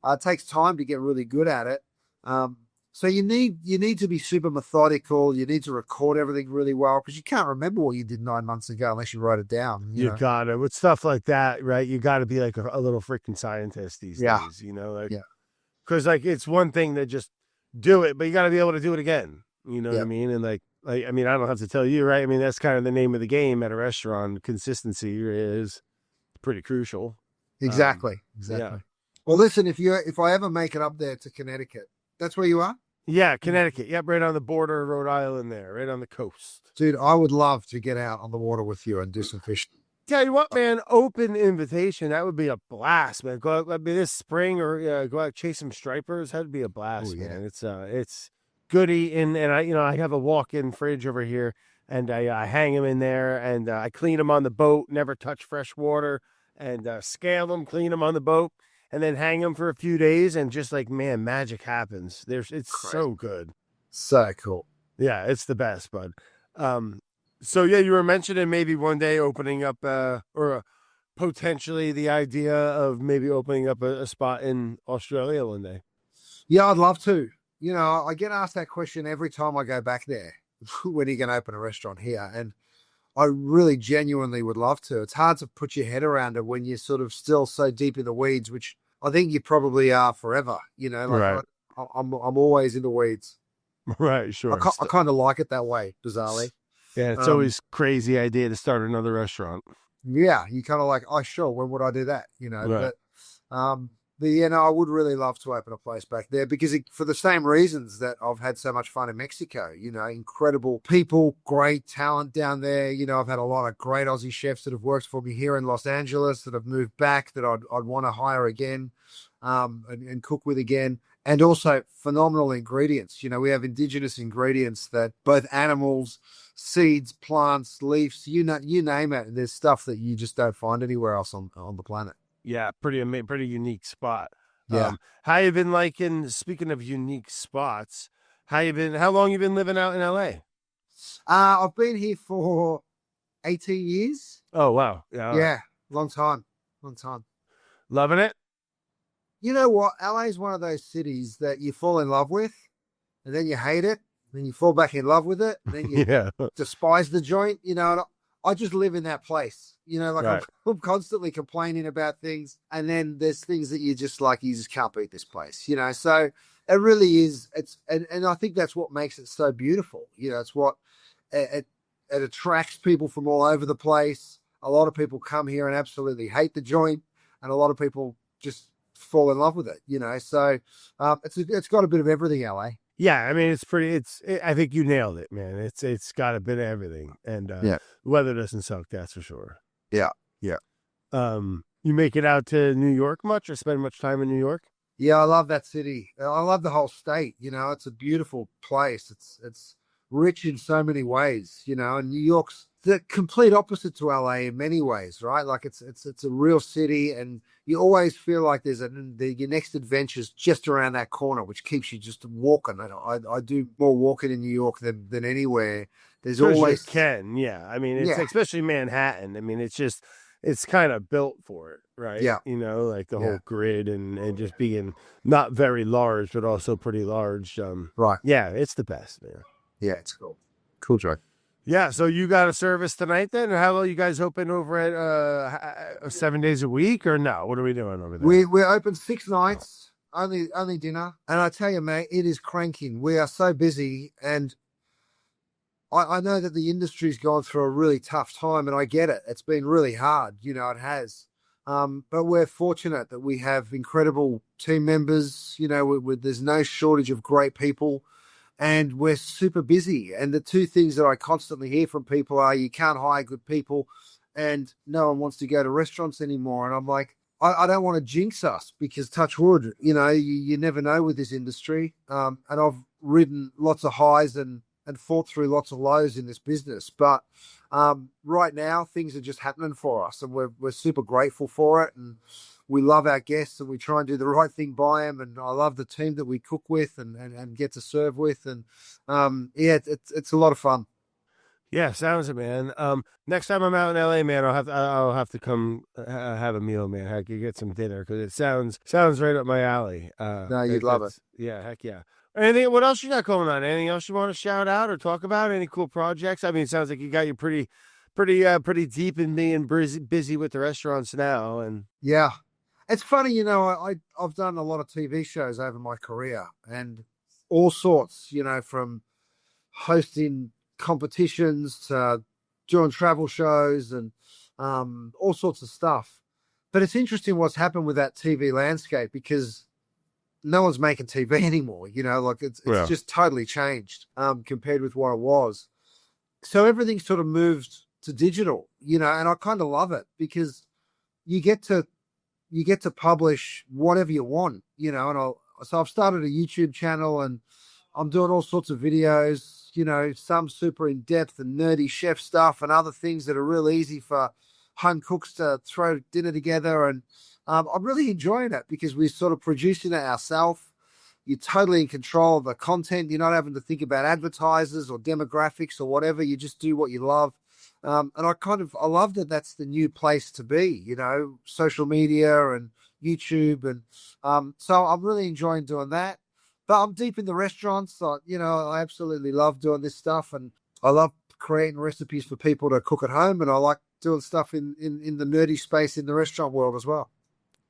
it takes time to get really good at it. So you need to be super methodical. You need to record everything really well, because you can't remember what you did 9 months ago unless you wrote it down. You got it. With stuff like that, right? You got to be like a little freaking scientist these days, because it's one thing to just do it, but you got to be able to do it again. You know what I mean? And like, I mean, I don't have to tell you, right? I mean, that's kind of the name of the game at a restaurant. Consistency is pretty crucial. Exactly. Yeah. Well, listen, if I ever make it up there to Connecticut, that's where you are? Yeah, Connecticut. Yep, right on the border of Rhode Island there, right on the coast. Dude, I would love to get out on the water with you and do some fishing. Tell you what, man, open invitation. That would be a blast, man. Go out this spring, or go out chase some stripers. That'd be a blast, man. It's goody, and I have a walk-in fridge over here, and I hang them in there, and I clean them on the boat. Never touch fresh water, and scale them, clean them on the boat, and then hang them for a few days, and just like, man, magic happens. It's so good. So cool. Yeah, it's the best, bud. So yeah, you were mentioning maybe one day opening up, or potentially the idea of maybe opening up a spot in Australia one day. Yeah, I'd love to. I get asked that question every time I go back there. When are you going to open a restaurant here? And I really genuinely would love to. It's hard to put your head around it when you're sort of still so deep in the weeds, which I think you probably are forever. Right. I'm always in the weeds. Right, sure. I kind of like it that way, bizarrely. Yeah, it's always crazy idea to start another restaurant. Yeah, you kind of like, oh, sure, when would I do that? Right. But I would really love to open a place back there, because for the same reasons that I've had so much fun in Mexico. Incredible people, great talent down there. I've had a lot of great Aussie chefs that have worked for me here in Los Angeles that have moved back that I'd want to hire again, and cook with again. And also phenomenal ingredients. We have indigenous ingredients that both animals, seeds, plants, leaves, you name it. There's stuff that you just don't find anywhere else on the planet. Yeah, pretty unique spot. Yeah. How you been liking, speaking of unique spots, how long you been living out in LA? I've been here for 18 years. Oh, wow. Yeah. Long time. Loving it? You know what? LA is one of those cities that you fall in love with, and then you hate it, then you fall back in love with it, and then you despise the joint, and I just live in that place, Right. I'm constantly complaining about things, and then there's things that you just can't beat this place, so it really is. And I think that's what makes it so beautiful. It's what it attracts people from all over the place. A lot of people come here and absolutely hate the joint, and a lot of people just fall in love with it, so it's got a bit of everything, LA. Yeah, I mean, I think you nailed it, man. It's got a bit of everything, and the weather doesn't suck, that's for sure. Yeah. You make it out to New York much or spend much time in New York? Yeah, I love that city. I love the whole state. It's a beautiful place. It's rich in so many ways. And New York's the complete opposite to LA in many ways, right? Like it's a real city, and you always feel like your next adventure's just around that corner, which keeps you just walking. And I do more walking in New York than anywhere. There's Because you always can, yeah. I mean, it's yeah, especially Manhattan. I mean, it's kind of built for it, right? yeah, Like the yeah, whole grid and just being not very large, but also pretty large. right. Yeah, it's the best, man. Yeah, it's cool. Cool, Joe. Yeah, so you got a service tonight then? Or how long you guys open over at 7 days a week or no? What are we doing over there? We're open 6 nights, only dinner. And I tell you, mate, it is cranking. We are so busy, and I know that the industry's gone through a really tough time, and I get it. It's been really hard, it has. But we're fortunate that we have incredible team members. There's no shortage of great people, and we're super busy. And the two things that I constantly hear from people are you can't hire good people, and no one wants to go to restaurants anymore. And I'm like, I don't want to jinx us, because touch wood, you never know with this industry. And I've ridden lots of highs and fought through lots of lows in this business. But right now, things are just happening for us, and we're super grateful for it. And we love our guests, and we try and do the right thing by them. And I love the team that we cook with and get to serve with. And yeah, it's a lot of fun. Yeah, sounds it, man. Next time I'm out in LA, man, I'll have to come have a meal, man. I could get some dinner because it sounds right up my alley. No, you'd love it. Yeah, heck yeah. Anything? What else you got going on? Anything else you want to shout out or talk about? Any cool projects? I mean, it sounds like you got you pretty deep in being busy with the restaurants now. And yeah, it's funny, I've done a lot of TV shows over my career, and all sorts, from hosting competitions to doing travel shows and all sorts of stuff. But it's interesting what's happened with that TV landscape, because no one's making TV anymore, like it's just totally changed compared with what it was. So everything's sort of moved to digital, and I kind of love it, because you get to publish whatever you want, so I've started a YouTube channel, and I'm doing all sorts of videos, some super in-depth and nerdy chef stuff, and other things that are real easy for home cooks to throw dinner together. And I'm really enjoying it, because we're sort of producing it ourselves. You're totally in control of the content. You're not having to think about advertisers or demographics or whatever. You just do what you love. And I love that that's the new place to be, social media and YouTube. And so I'm really enjoying doing that. But I'm deep in the restaurants. I absolutely love doing this stuff, and I love creating recipes for people to cook at home. And I like doing stuff in the nerdy space in the restaurant world as well.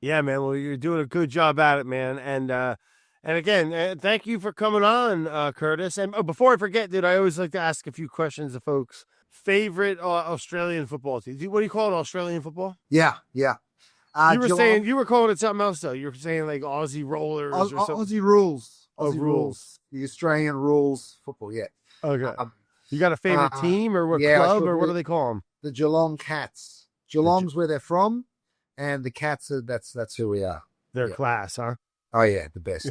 Yeah, man. Well, you're doing a good job at it, man. And again, thank you for coming on, Curtis. And before I forget, dude, I always like to ask a few questions to folks. Favorite Australian football team? What do you call it? Australian football? Yeah. You were calling it something else though. You were saying like Aussie Rollers or something. Aussie Rules. Aussie Rules. The Australian Rules Football. Yeah. Okay. You got a favorite team or what club or what do they call them? The Geelong Cats. Geelong's where they're from, and the Cats are that's who we are. They're class, huh? Oh yeah, the best.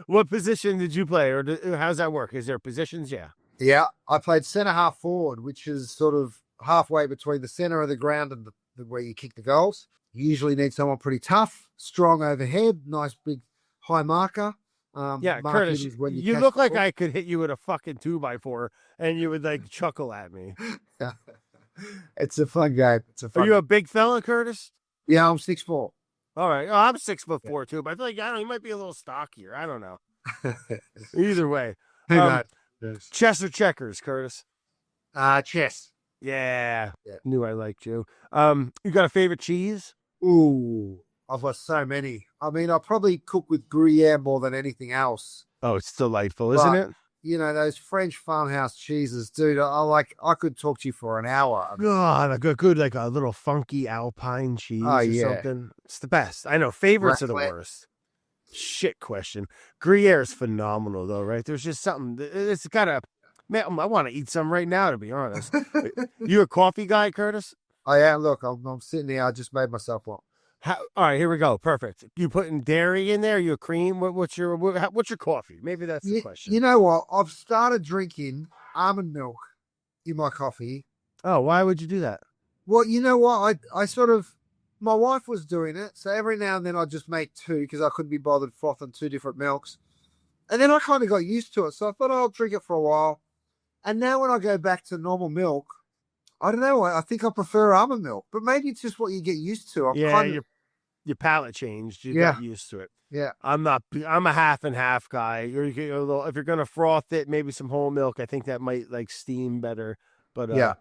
What position did you play, or how's that work? Is there positions? Yeah. Yeah, I played centre half forward, which is sort of halfway between the centre of the ground and where you kick the goals. You usually need someone pretty tough, strong overhead, nice big high marker. Yeah, Curtis, you look like I could hit you with a fucking 2x4 and you would like chuckle at me. It's a fun game. Are you a big fella, Curtis? Yeah, I'm 6'4". All right. Oh, I'm 6'4" too, but I feel like you might be a little stockier. I don't know. Either way. Chess or checkers, Curtis? Chess. Yeah. Knew I liked you. You got a favorite cheese? Ooh, I've got so many. I mean, I probably cook with Gruyere more than anything else. Oh, it's delightful, isn't it? Those French farmhouse cheeses, dude. I could talk to you for an hour. God, a good like a little funky Alpine cheese or something. It's the best. I know. Favorites are the worst. Shit question. Gruyere is phenomenal though, right? There's just something. It's got a man. I want to eat some right now, to be honest. You a coffee guy, Curtis? Oh yeah, look, I'm sitting here. I just made myself one. All right, here we go. Perfect. You putting dairy in there? You a cream? What's your coffee? Maybe that's the question. You know what? I've started drinking almond milk in my coffee. Oh, why would you do that? Well, you know what? I sort of, my wife was doing it. So every now and then I'd just make two because I couldn't be bothered frothing two different milks. And then I kind of got used to it. So I thought I'll drink it for a while. And now when I go back to normal milk, I don't know. I think I prefer almond milk, but maybe it's just what you get used to. Your palate changed. You got used to it. Yeah. I'm a half and half guy. If you're going to froth it, maybe some whole milk. I think that might like steam better. But yeah.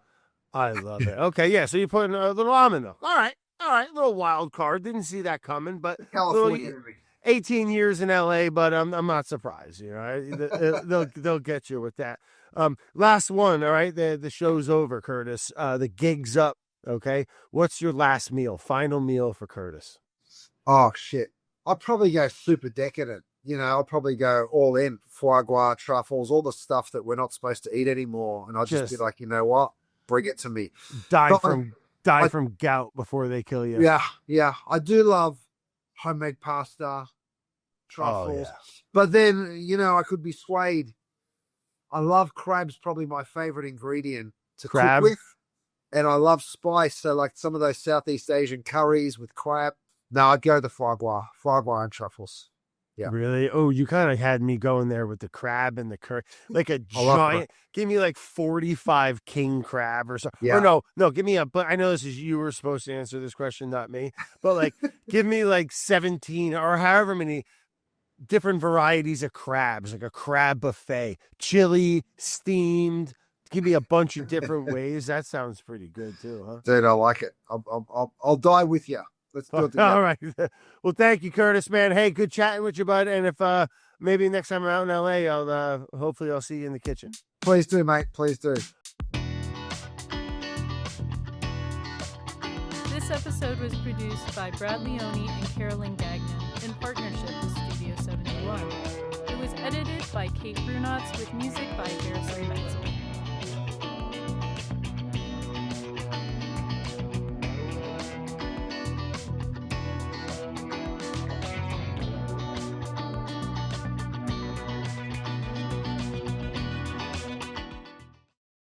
I love it. Okay, yeah. So you put in a little almond milk. All right. Little wild card. Didn't see that coming, but California. 18 years in LA, but I'm not surprised. You know, they'll get you with that. Last one. All right. The show's over, Curtis. The gig's up. Okay. What's your last meal? Final meal for Curtis? Oh shit. I'd probably go super decadent. You know, I'll probably go all in foie gras, truffles, all the stuff that we're not supposed to eat anymore. And I'll just be like, you know what? Bring it to me. Die from gout before they kill you. Yeah. I do love homemade pasta, truffles. Yeah. But then, you know, I could be swayed. I love crab's probably my favorite ingredient to cook with. And I love spice. So like some of those Southeast Asian curries with crab. No, I'd go the foie gras and truffles. Yeah. Really? Oh, you kind of had me going there with the crab and the curry. Like a giant, give me like 45 king crab or something. Yeah. Or no, give me but I know this is, you were supposed to answer this question, not me. But like, give me like 17 or however many different varieties of crabs, like a crab buffet, chili, steamed. Give me a bunch of different ways. That sounds pretty good too, huh? Dude, I like it. I'll die with you. Let's do it together. All right. Well, thank you, Curtis, man. Hey, good chatting with you, bud. And if maybe next time I'm out in LA, hopefully I'll see you in the kitchen. Please do, mate. Please do. This episode was produced by Brad Leone and Carolyn Gagnon in partnership with Studio 71. It was edited by Kate Brunotz with music by Harrison Metzel.